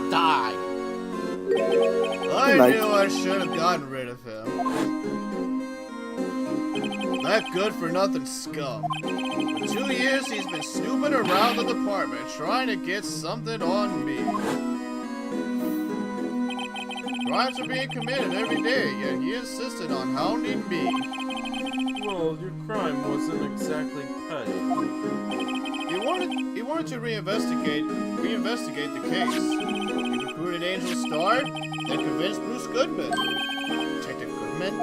Die. I knew I should have gotten rid of him. That good-for-nothing scum. For 2 years, he's been snooping around the department, trying to get something on me. Crimes are being committed every day, yet he insisted on hounding me. Well, your crime wasn't exactly petty. He wanted to reinvestigate the case. He recruited Angel Starr, then convinced Bruce Goodman. Detective Goodman?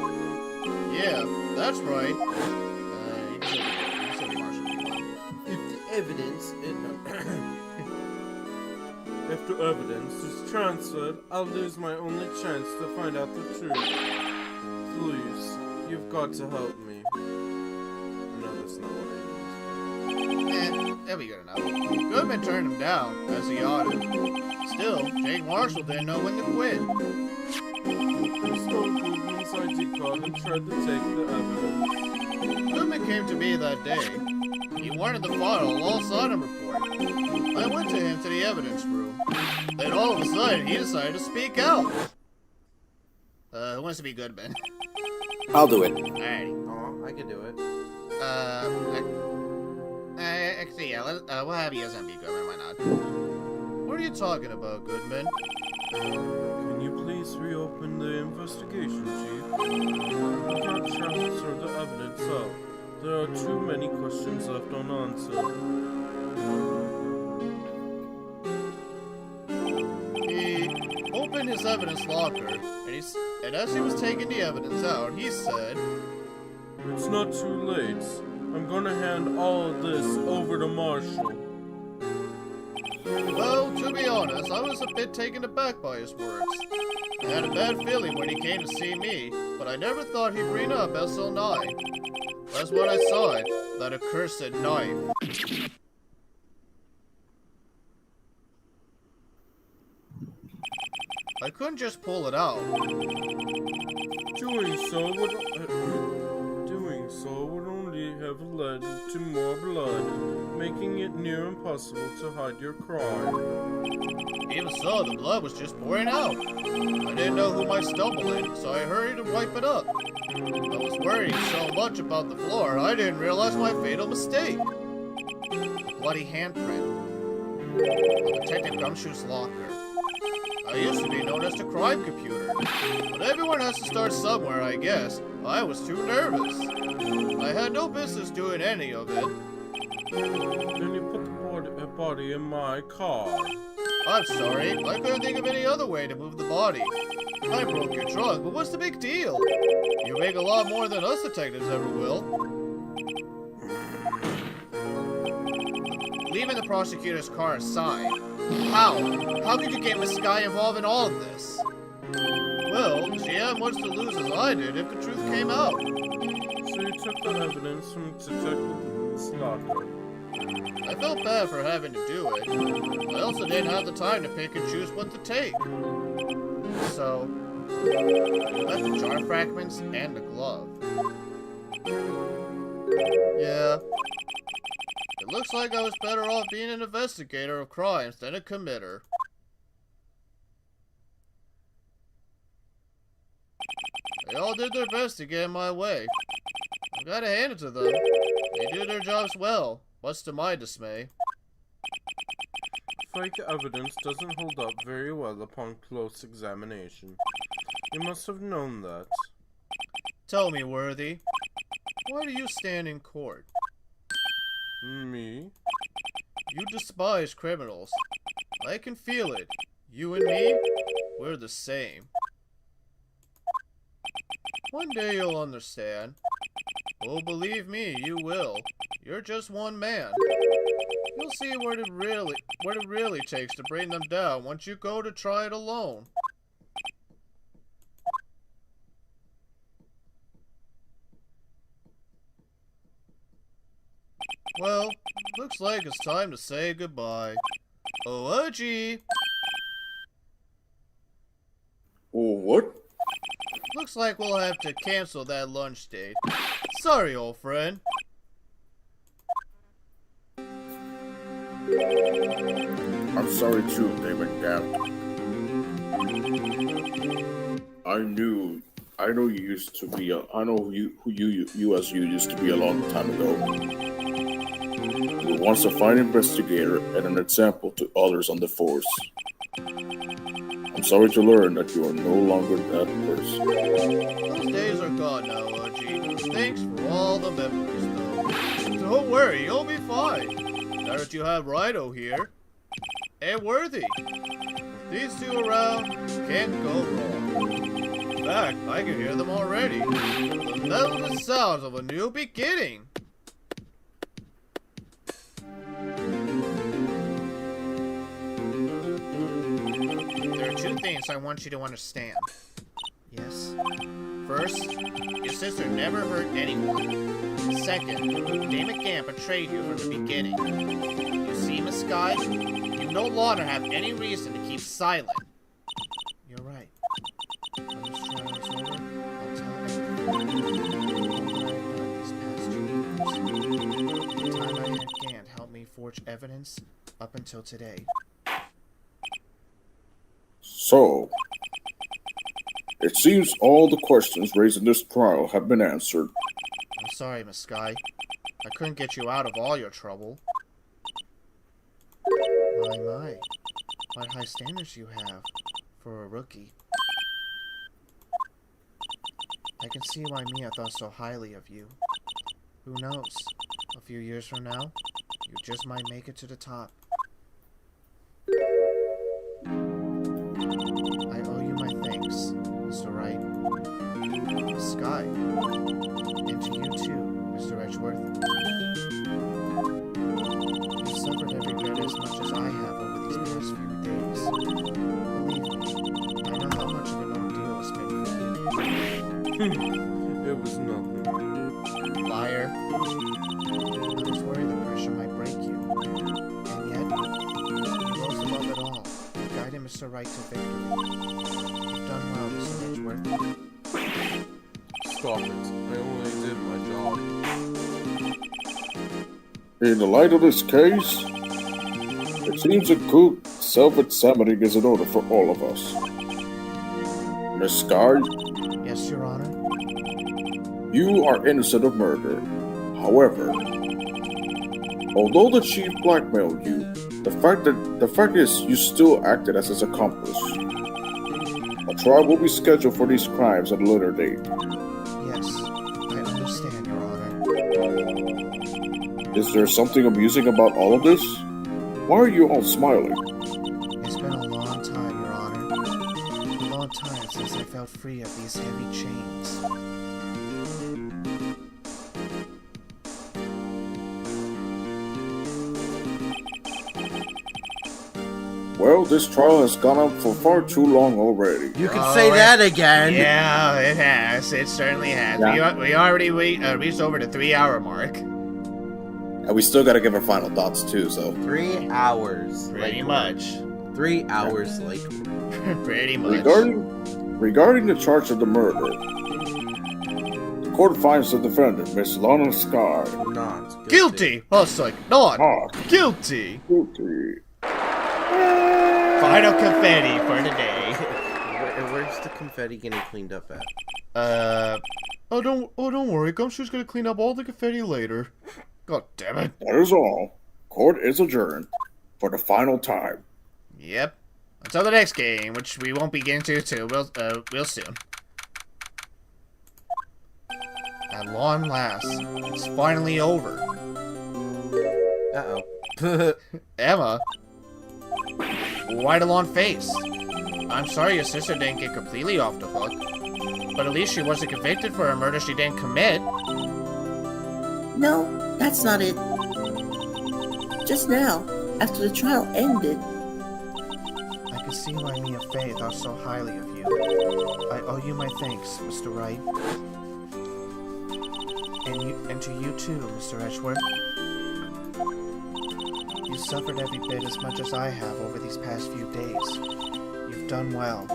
Yeah, that's right. You can say Marshall. If the evidence is transferred, I'll lose my only chance to find out the truth. Please, you've got to help me. No, that's not what There we go now. Goodman turned him down, as he ought to. Still, Jake Marshall didn't know when to quit. I stole Goodman's ID card and tried to take the evidence. Goodman came to me that day. He wanted the file alongside a report. I went to him to the evidence room. Then all of a sudden, he decided to speak out. Who wants to be Goodman? I'll do it. Alrighty. Oh, I can do it. Actually, yeah, we'll have you as MB Goodman, why not? What are you talking about, Goodman? Can you please reopen the investigation, Chief? We can't transfer the evidence out. There are too many questions left unanswered. He opened his evidence locker, and as he was taking the evidence out, he said, It's not too late. I'm gonna hand all of this over to Marshall. well, to be honest, I was a bit taken aback by his words. I had a bad feeling when he came to see me, but I never thought he'd bring up SL9. That's when I saw it, that accursed knife. I couldn't just pull it out. Doing so would only have led to more blood, making it near impossible to hide your crime. Even so, the blood was just pouring out. I didn't know who might stumble in, so I hurried to wipe it up. I was worrying so much about the floor, I didn't realize my fatal mistake. The bloody handprint. On Detective Gumshoe's locker. I used to be known as the crime computer. But everyone has to start somewhere, I guess. I was too nervous. I had no business doing any of it. Then you put the body in my car. I'm sorry, I couldn't think of any other way to move the body. I broke your trunk, but what's the big deal? You make a lot more than us detectives ever will. Leaving the prosecutor's car aside. How? How could you get Miss Sky involved in all of this? Well, she had much to lose as I did if the truth came out. So you took the evidence from Detective locker. I felt bad for having to do it. I also didn't have the time to pick and choose what to take. So, I left the jar fragments and the glove. Yeah. It looks like I was better off being an investigator of crimes than a committer. They all did their best to get in my way. I gotta hand it to them. They do their jobs well, much to my dismay. Fake evidence doesn't hold up very well upon close examination. You must have known that. Tell me, Worthy, why do you stand in court? Me? You despise criminals. I can feel it. You and me, we're the same. One day you'll understand. Oh, believe me, you will. You're just one man. You'll see what it really takes to bring them down once you go to try it alone. Well, looks like it's time to say goodbye. OG! Oh, what? Looks like we'll have to cancel that lunch date. Sorry, old friend. I'm sorry too, David Gap. I know you used to be. I know you used to be a long time ago. You were once a fine investigator and an example to others on the force. I'm sorry to learn that you are no longer that person. Those days are gone now, Archie. Thanks for all the memories, though. Don't worry, you'll be fine. Now that you have Rhino here, and Worthy. With these two around, can't go wrong. In fact, I can hear them already. The melodious sounds of a new beginning. There are two things I want you to understand. Yes? First, your sister never hurt anyone. Second, Damon Gant betrayed you from the beginning. You see, Miss Sky? You no longer have any reason to keep silent. You're right. When this trial is over, I'll tell everything. All that I've done these past 2 years. The time I had Gant help me forge evidence up until today. So, it seems all the questions raised in this trial have been answered. I'm sorry, Miss Sky. I couldn't get you out of all your trouble. My. What high standards you have for a rookie. I can see why Mia thought so highly of you. Who knows? A few years from now, you just might make it to the top. I owe you my thanks, Mr. Wright. Miss Sky. And to you too, Mr. Edgeworth. You suffered every bit as much as I have over these past few days. Believe me, I know how much of an ordeal it's been for you. It was nothing. Liar. I was worried the pressure might break you. And yet, you rose above it all, guiding Mr. Wright to victory. You've done well, Mr. Edgeworth. Stop it. I only did my job. In the light of this case, it seems a good self-examining is in order for all of us. Miss Sky, Yes, Your Honor. you are innocent of murder. However, although the chief blackmailed you, the fact is you still acted as his accomplice. A trial will be scheduled for these crimes at a later date. Yes, I understand, Your Honor. Is there something amusing about all of this? Why are you all smiling? It's been a long time, Your Honor. A long time since I felt free of these heavy chains. Well, this trial has gone on for far too long already. You can say that again. Yeah, it has. It certainly has. Yeah. We already reached over the 3-hour mark. And we still gotta give our final thoughts too, so. 3 hours. Pretty much. 3 hours later. Pretty much. Regarding the charge of the murder, the court finds the defendant, Miss Lana Sky, Not Guilty! Oh, sorry. Not guilty! guilty. Final confetti for today. Where's the confetti getting cleaned up at? Don't worry. Gumshoe's gonna clean up all the confetti later. God damn it. That is all. Court is adjourned for the final time. Yep. Until the next game, which we won't be getting to till real soon. At long last, it's finally over. Uh-oh. Emma, why the long face? I'm sorry your sister didn't get completely off the hook, but at least she wasn't convicted for a murder she didn't commit. No, that's not it. Just now, after the trial ended, I can see why Mia Fey thought so highly of you. I owe you my thanks, Mr. Wright. And to you too, Mr. Edgeworth. You suffered every bit as much as I have over these past few days. You've done well.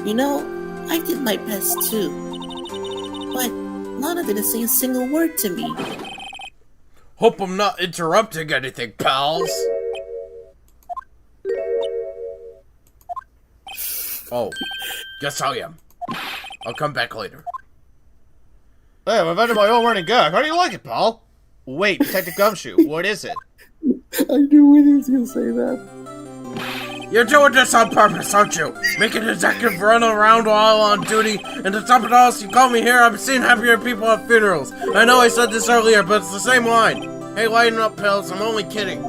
You know, I did my best too. But Lana didn't say a single word to me. Hope I'm not interrupting anything, pals. Oh, guess I am. I'll come back later. Hey, I've invented my own running gag. How do you like it, pal? Wait, Detective Gumshoe, what is it? I knew he was gonna say that. You're doing this on purpose, aren't you? Making a detective run around while on duty, and to top it all, you call me here, I've seen happier people at funerals. I know I said this earlier, but it's the same line. Hey, lighten up, pills, I'm only kidding.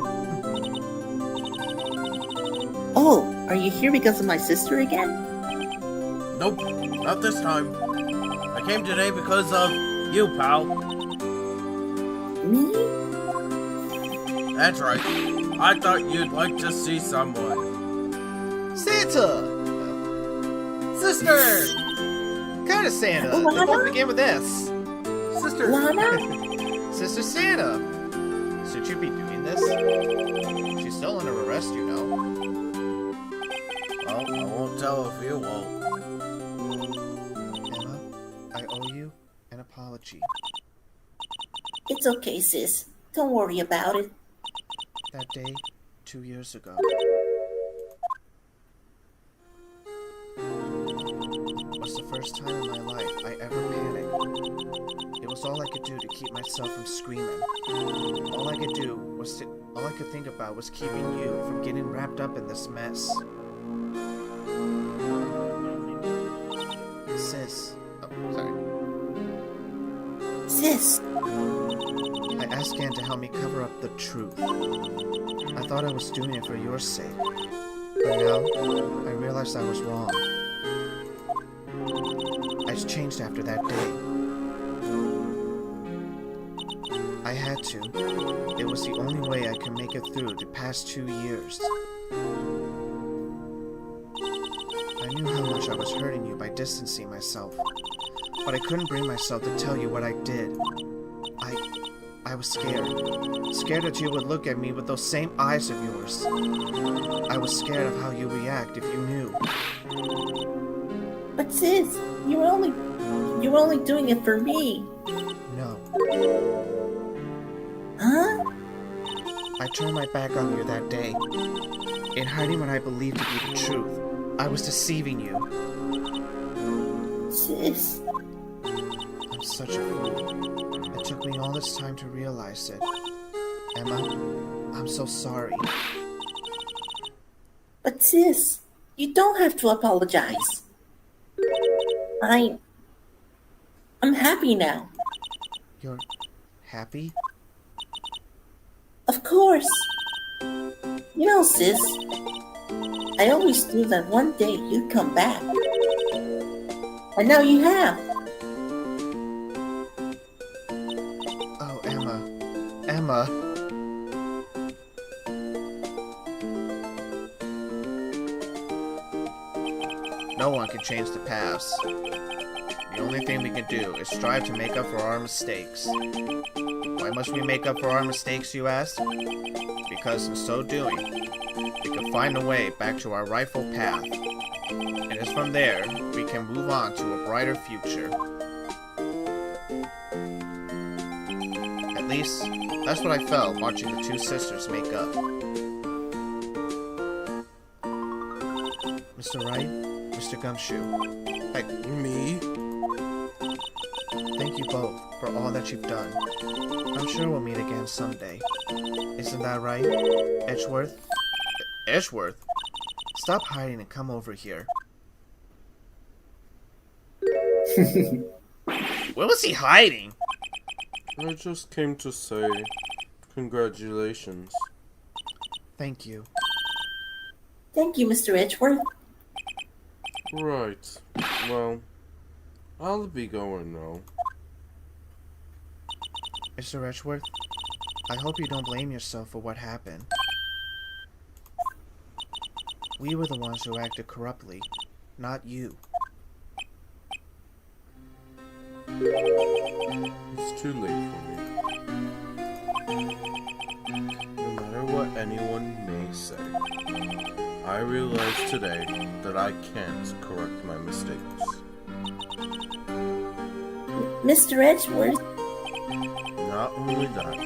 Oh, are you here because of my sister again? Nope, not this time. I came today because of you, pal. Me? That's right. I thought you'd like to see someone. Santa! Sister! Kind of Santa. Lana? Let's both begin with this. Sister. Lana? Sister Santa. Should you be doing this? She's still under arrest, you know. Well, I won't tell if you won't. Emma, I owe you an apology. It's okay, sis. Don't worry about it. That day, 2 years ago. Was the first time in my life I ever panicked. It was all I could do to keep myself from screaming. All I could think about was keeping you from getting wrapped up in this mess. Sis. Oh, sorry. Sis, I asked Ann to help me cover up the truth. I thought I was doing it for your sake. But now, I realized I was wrong. I changed after that day. I had to. It was the only way I could make it through the past 2 years. I knew how much I was hurting you by distancing myself, but I couldn't bring myself to tell you what I did. I was scared. Scared that you would look at me with those same eyes of yours. I was scared of how you react if you knew. but sis, you were only doing it for me. No. Huh? I turned my back on you that day. In hiding what I believed to be the truth. I was deceiving you. Sis, I'm such a fool. It took me all this time to realize it. Emma, I'm so sorry. but sis, you don't have to apologize. I'm happy now. You're happy? Of course. You know, sis, I always knew that one day you'd come back. And now you have. Oh, Emma. Emma. No one can change the past. The only thing we can do is strive to make up for our mistakes. Why must we make up for our mistakes, you ask? Because in so doing, we can find a way back to our rightful path. And it's from there we can move on to a brighter future. At least, that's what I felt watching the two sisters make up. Mr. Wright, Mr. Gumshoe, Me? thank you both for all that you've done. I'm sure we'll meet again someday. Isn't that right, Edgeworth? Edgeworth? Stop hiding and come over here. Where was he hiding? I just came to say congratulations. Thank you. Thank you, Mr. Edgeworth. Right. Well, I'll be going now. Mr. Edgeworth, I hope you don't blame yourself for what happened. We were the ones who acted corruptly, not you. It's too late for me. No matter what anyone may say, I realize today that I can't correct my mistakes. Mr. Edgeworth, Not only that,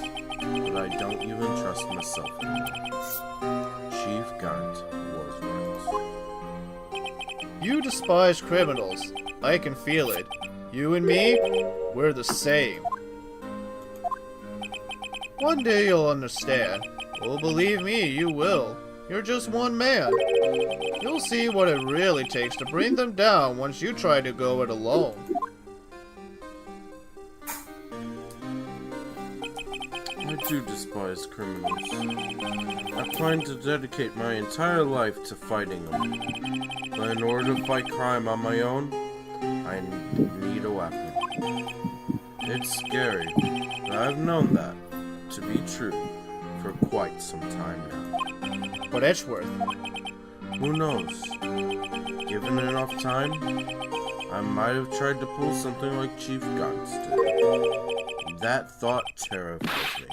but I don't even trust myself anymore. Chief Gant was right. You despise criminals. I can feel it. You and me, we're the same. One day you'll understand. Oh, believe me, you will. You're just one man. You'll see what it really takes to bring them down once you try to go it alone. I do despise criminals. I plan to dedicate my entire life to fighting them. But in order to fight crime on my own, I need a weapon. It's scary, but I've known that to be true for quite some time now. But Edgeworth, Who knows? Given enough time, I might have tried to pull something like Chief Gantz did. That thought terrifies me.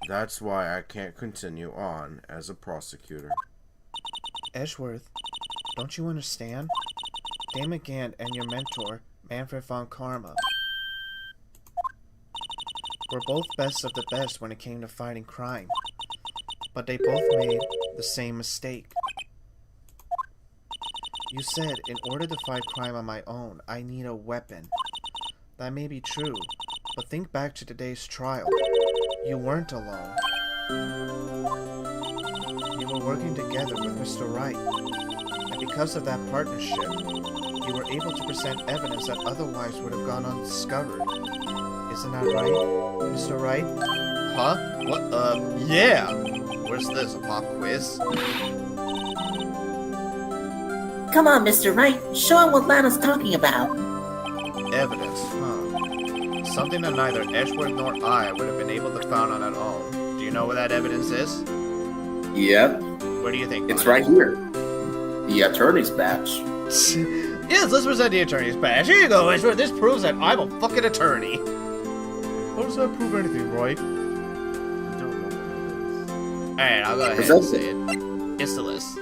That's why I can't continue on as a prosecutor. Edgeworth, don't you understand? Damon Gant and your mentor, Manfred von Karma, were both best of the best when it came to fighting crime. But they both made the same mistake. You said, in order to fight crime on my own, I need a weapon. That may be true, but think back to today's trial. You weren't alone. You were working together with Mr. Wright. And because of that partnership, you were able to present evidence that otherwise would have gone undiscovered. Isn't that right, Mr. Wright? Huh? What? Yeah! Where's this, a pop quiz? come on, Mr. Wright. Show him what Lana's talking about. Evidence, huh? Something that neither Edgeworth nor I would have been able to find on our own. Do you know where that evidence is? Yep, Where do you think? it's Bonnie? right here. The attorney's badge. Yes, let's present the attorney's badge. Here you go, Edgeworth. This proves that I'm a fucking attorney. How does that prove anything, Roy? I don't know what Alright, I'll go ahead Present and say it. It's the list.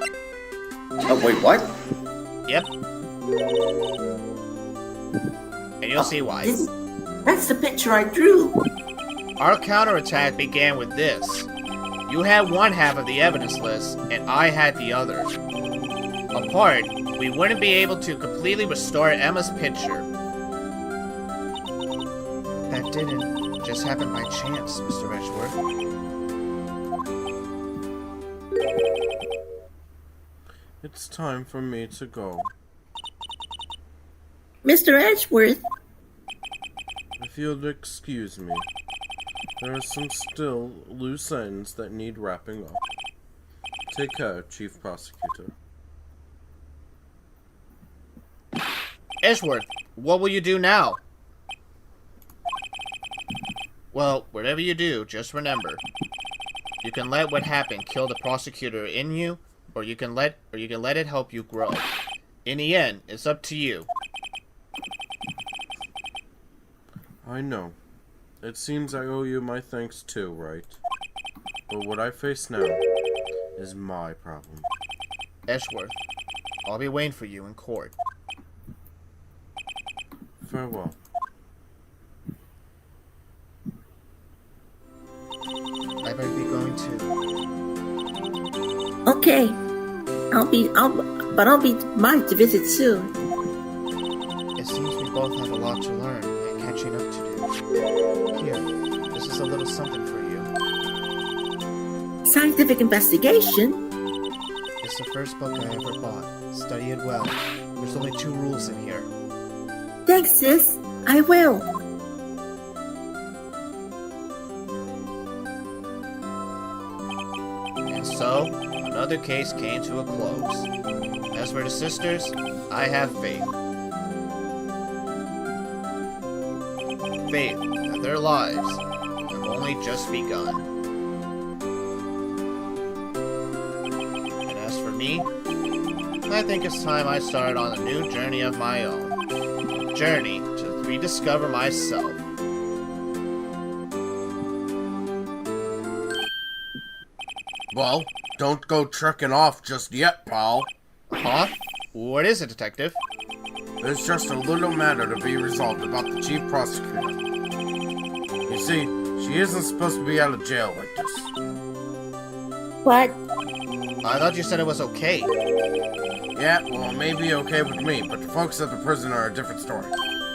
Oh, wait, what? Yep. And you'll see why. That's the picture I drew. Our counterattack began with this. You had one half of the evidence list, and I had the other. Apart, we wouldn't be able to completely restore Emma's picture. That didn't just happen by chance, Mr. Edgeworth. It's time for me to go. Mr. Edgeworth, If you'll excuse me, there are some still loose ends that need wrapping up. Take care, Chief Prosecutor. Edgeworth, what will you do now? Well, whatever you do, just remember. You can let what happened kill the prosecutor in you, or you can let it help you grow. In the end, it's up to you. I know. It seems I owe you my thanks too, right? But what I face now is my problem. Edgeworth, I'll be waiting for you in court. Farewell. I better be going too. okay. I'll be mine to visit soon. It seems we both have a lot to learn and catching up to do. Here, this is a little something for you. Scientific investigation? It's the first book I ever bought. Study it well. There's only 2 rules in here. Thanks, sis. I will. And so, another case came to a close. As for the sisters, I have faith. Faith that their lives have only just begun. And as for me, I think it's time I started on a new journey of my own. A journey to rediscover myself. Well, don't go trekking off just yet, pal. Huh? What is it, Detective? There's just a little matter to be resolved about the chief prosecutor. You see, she isn't supposed to be out of jail like this. What? I thought you said it was okay. Yeah, well, it may be okay with me, but the folks at the prison are a different story.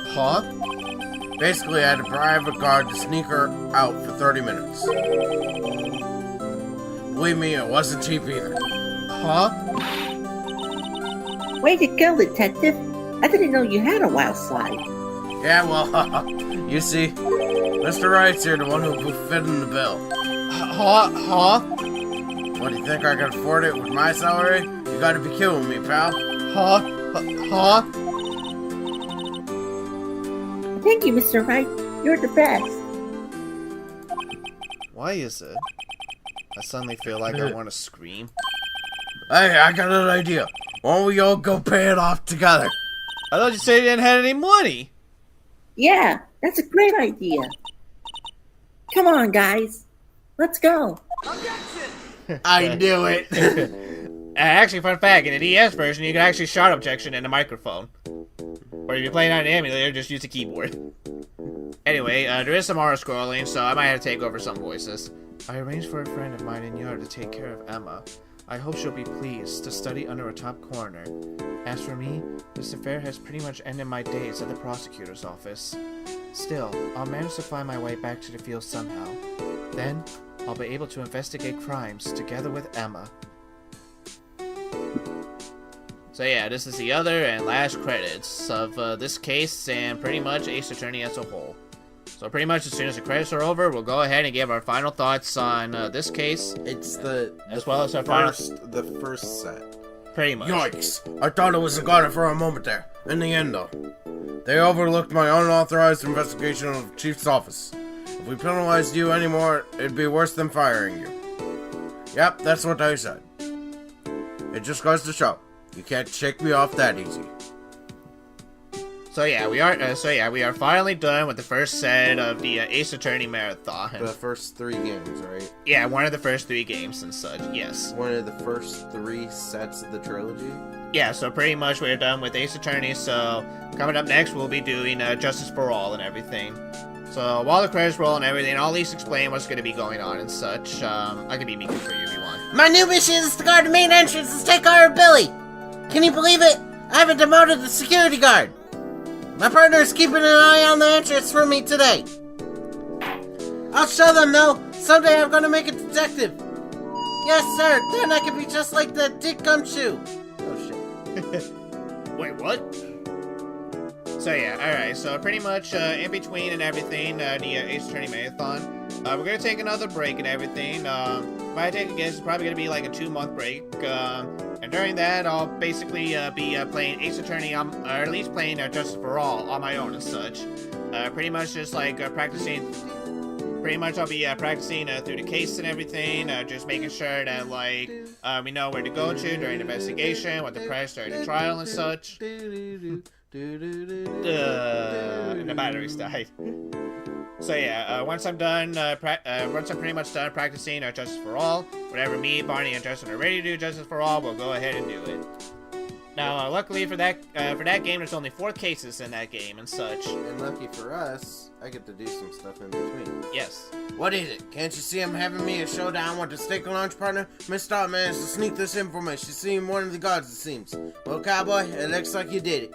Huh? Basically, I had to bribe a guard to sneak her out for 30 minutes. Believe me, it wasn't cheap either. Huh? Way to go, Detective. I didn't know you had a wild side. Yeah, well, you see, Mr. Wright's here, the one who fit in the bill. Huh? What, do you think I can afford it with my salary? You gotta be kidding me, pal. Huh? Thank you, Mr. Wright. You're the best. Why is it? I suddenly feel like I want to scream. Hey, I got an idea. Why don't we all go pay it off together? I thought you said you didn't have any money. Yeah, that's a great idea. Come on, guys. Let's go. I knew it. Actually, fun fact, in the DS version, you can actually shout objection in the microphone. Or if you're playing on an emulator, just use the keyboard. Anyway, there is some auto scrolling, so I might have to take over some voices. I arranged for a friend of mine in Yard to take care of Emma. I hope she'll be pleased to study under a top coroner. As for me, this affair has pretty much ended my days at the prosecutor's office. Still, I'll manage to find my way back to the field somehow. Then, I'll be able to investigate crimes together with Emma. So yeah, this is the other and last credits of this case and pretty much Ace Attorney as a whole. So pretty much as soon as the credits are over, we'll go ahead and give our final thoughts on this case. It's the As well as our final... the first set. Pretty much. Yikes. I thought it was a goner for a moment there. In the end, though, they overlooked my unauthorized investigation of the chief's office. If we penalized you anymore, it'd be worse than firing you. Yep, that's what they said. It just goes to show. You can't shake me off that easy. So yeah, we are finally done with the first set of the Ace Attorney Marathon. The first 3 games, right? Yeah, one of the first 3 games and such, yes. One of the first 3 sets of the trilogy. Yeah, so pretty much we're done with Ace Attorney, so coming up next we'll be doing Justice for All and everything. So while the credits roll and everything, I'll at least explain what's going to be going on and such. I can be Miku for you if you want. My new mission is to guard the main entrance and take care of Billy! Can you believe it? I haven't demoted the security guard! My partner is keeping an eye on the entrance for me today. I'll show them, though. Someday I'm gonna make a detective. Yes, sir. Then I can be just like the Dick Gumshoe. Oh, shit. Wait, what? So yeah, alright, so pretty much in between and everything, the Ace Attorney Marathon, we're gonna take another break and everything. If I take a guess, it's probably gonna be like a 2-month break. And during that, I'll basically be playing Ace Attorney, or at least playing Justice for All on my own and such. Pretty much just like practicing. Pretty much I'll be practicing through the case and everything, just making sure that like we know where to go to during the investigation, what to press during the trial and such. And the batteries died. So yeah, once I'm done, once I'm pretty much done practicing Justice for All, whatever me, Barney, and Justin are ready to do Justice for All, we'll go ahead and do it. Now, luckily for that game, there's only 4 cases in that game and such. And lucky for us, I get to do some stuff in between. Yes. What is it? Can't you see I'm having me a showdown with the steak and lunch partner? Miss Stott managed to sneak this in from me. She's seen one of the guards, it seems. Well, cowboy, it looks like you did it.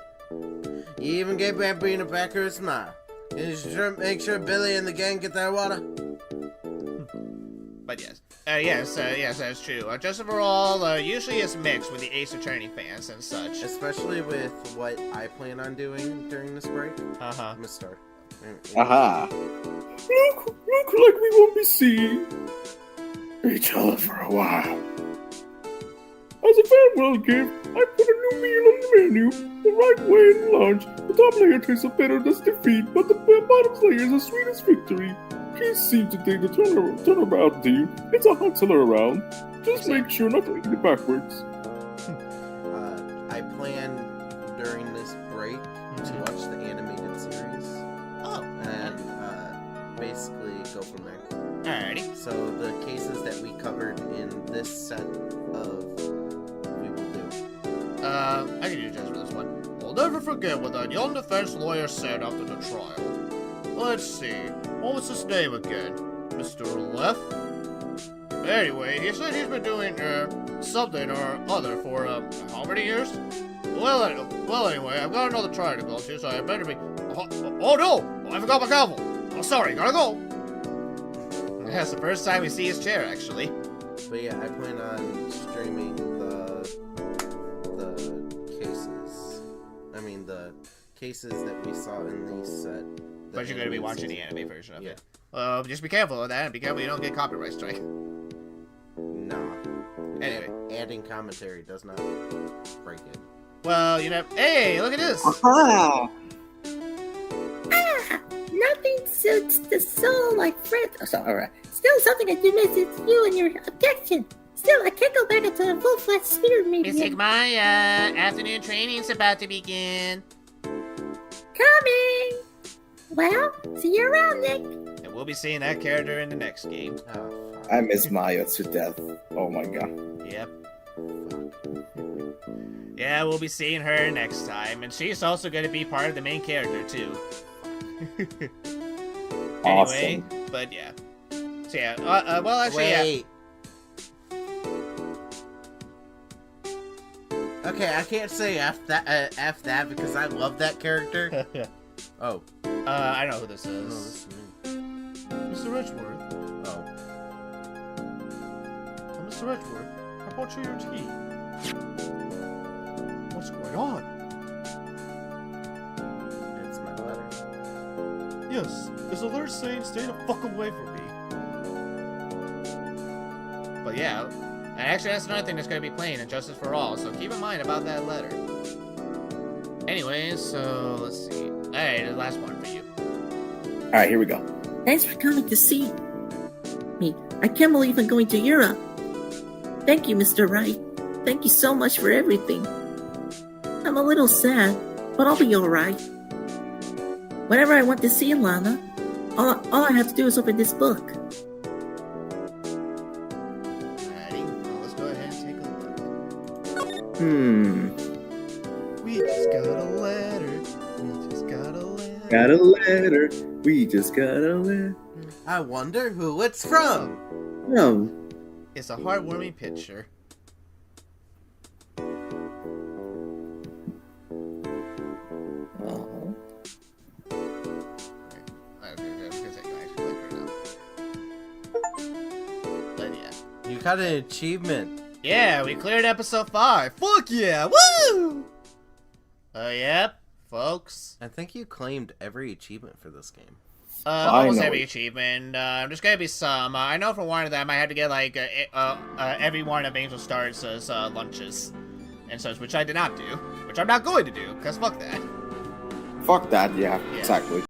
You even gave Bambino back her smile. Can you make sure Billy and the gang get their water? But yes. Yes, that's true. Justice for All usually is mixed with the Ace Attorney fans and such. Especially with what I plan on doing during this break. Uh-huh. I'm gonna start. Aha! Look like we won't be seeing each other for a while. As a farewell gift, I put a new meal on the menu. The right way in lunch. The top layer tastes of bitter as defeat, but the bottom layer is as sweet as victory. Please seem to take the turnabout deal. It's a hot seller around. Just make sure not to eat it backwards. I plan during this break to watch the animated series. Oh. And basically go from there. Alrighty. So the cases that we covered in this set of we will do? I can use just for this one. I'll never forget what that young defense lawyer said after the trial. Let's see, what was his name again? Mr. Leff? Anyway, he said he's been doing, something or other for, how many years? Well, anyway, I've got another trial to go to, so I better be... Oh no! I forgot my gavel! Oh, sorry, gotta go! That's the first time we see his chair, actually. But yeah, I plan on streaming the cases. I mean, the cases that we saw in the set. But you're gonna be watching the anime version of Yeah. it. Just be careful of that, and be careful you don't get copyright strike. Nah. Anyway. Adding commentary does not break it. Well, you know... Hey, look at this! Nothing suits the soul like Fred. Oh, sorry. Still, something I do miss is you and your objection. Still, I can't go back into the full-fledged spirit Miss medium. Higmaya, afternoon training's about to begin. Coming! Well, see you around, Nick. And we'll be seeing that character in the next game. Oh, fuck. I miss Maya to death. Oh my god. Yep. Yeah, we'll be seeing her next time, and she's also going to be part of the main character, too. Anyway, but yeah. So yeah, well, actually, Wait. Okay, I can't say F that because I love that character. yeah. Oh. I know who this No, is. this is me. Mr. Richworth. Oh. Oh, Mr. Richworth, I brought you your tea. What's going on? It's my letter. Yes, there's alert saying stay the fuck away from me. But yeah, and actually that's another thing that's going to be playing in Justice for All, so keep in mind about that letter. Anyways, so let's see. Alright, the last one for you. Alright, here we go. Thanks for coming to see me. I can't believe I'm going to Europe. Thank you, Mr. Wright. Thank you so much for everything. I'm a little sad, but I'll be alright. Whenever I want to see Lana, all I have to do is open this book. Alrighty, well, let's go ahead and take a look. Hmm. We just got a letter. We just got a letter. Got a letter. We just got a letter. I wonder who it's from. No. It's a heartwarming picture. Oh. But yeah. You got an achievement. Yeah, we cleared episode 5. Fuck yeah! Woo! Yep, folks. I think you claimed every achievement for this game. Almost know every it. achievement. There's gonna be some. I know for one of them, I had to get like every one of Angel Stars' lunches and such, which I did not do, which I'm not going to do, because fuck that. Fuck that, yeah, Yeah. exactly.